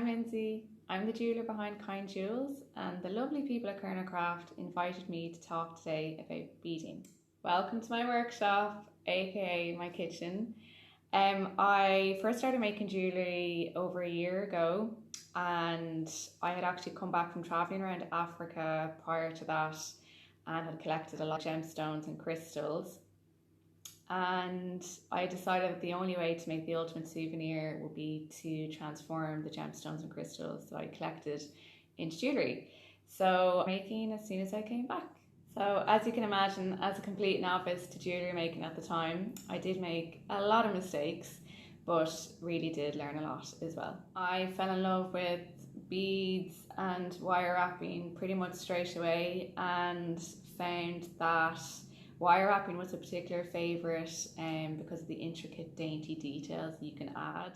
I'm Lyndsey. I'm the jeweller behind Kind Jewels, and the lovely people at Kernowcraft invited me to talk today about beading. Welcome to my workshop, aka my kitchen. I first started making jewellery over a year ago, and I had actually come back from travelling around Africa prior to that and had collected a lot of gemstones and crystals. And I decided that the only way to make the ultimate souvenir would be to transform the gemstones and crystals that I collected into jewellery. So making as soon as I came back. So as you can imagine, as a complete novice to jewellery making at the time, I did make a lot of mistakes, but really did learn a lot as well. I fell in love with beads and wire wrapping pretty much straight away, and found that wire wrapping was a particular favourite because of the intricate, dainty details you can add.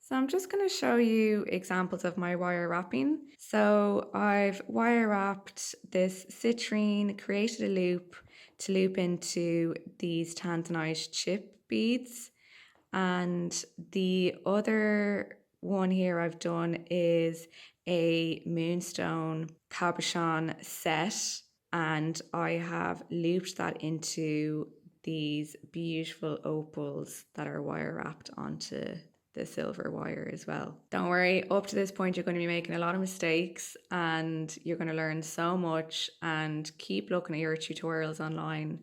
So I'm just going to show you examples of my wire wrapping. So I've wire wrapped this citrine, created a loop to loop into these tanzanite chip beads. And the other one here I've done is a moonstone cabochon set, and I have looped that into these beautiful opals that are wire wrapped onto the silver wire as well. Don't worry, up to this point you're going to be making a lot of mistakes and you're going to learn so much, and keep looking at your tutorials online.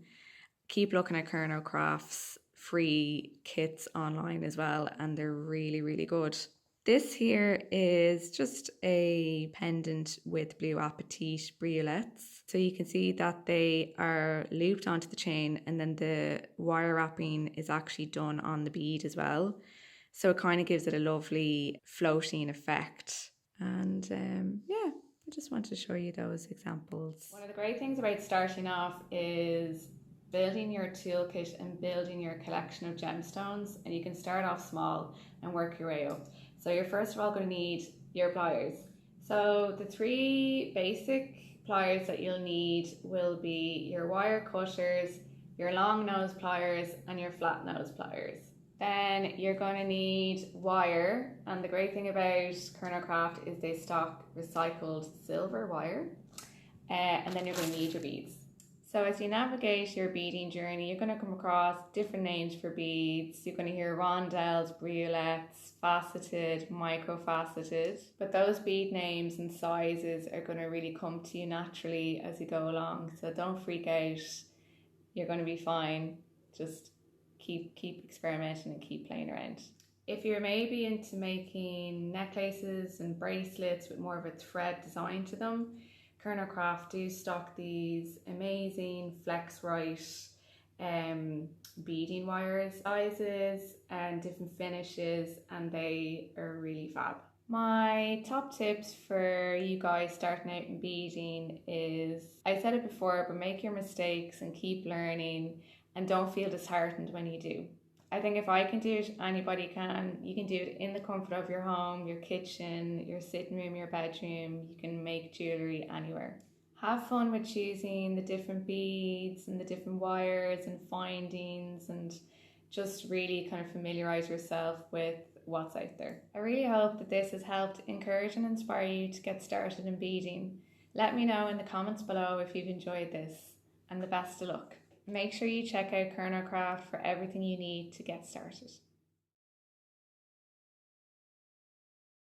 Keep looking at Kernowcraft's free kits online as well, and they're really, really good. This here is just a pendant with blue apatite briolets. So you can see that they are looped onto the chain, and then the wire wrapping is actually done on the bead as well. So it kind of gives it a lovely floating effect. And yeah, I just wanted to show you those examples. One of the great things about starting off is building your toolkit and building your collection of gemstones, and you can start off small and work your way up. So you're first of all going to need your pliers. So the three basic pliers that you'll need will be your wire cutters, your long nose pliers, and your flat nose pliers. Then you're going to need wire, and the great thing about Kernowcraft is they stock recycled silver wire. And then you're going to need your beads. So as you navigate your beading journey, you're going to come across different names for beads. You're going to hear rondelles, briolets, faceted, microfaceted. But those bead names and sizes are going to really come to you naturally as you go along. So don't freak out. You're going to be fine. Just keep experimenting and keep playing around. If you're maybe into making necklaces and bracelets with more of a thread design to them, Kernowcraft do stock these amazing flex-right beading wires, sizes and different finishes, and they are really fab. My top tips for you guys starting out in beading is, I said it before, but make your mistakes and keep learning, and don't feel disheartened when you do. I think if I can do it, anybody can. You can do it in the comfort of your home, your kitchen, your sitting room, your bedroom. You can make jewellery anywhere. Have fun with choosing the different beads and the different wires and findings, and just really kind of familiarise yourself with what's out there. I really hope that this has helped encourage and inspire you to get started in beading. Let me know in the comments below if you've enjoyed this, and the best of luck. Make sure you check out Kernowcraft for everything you need to get started.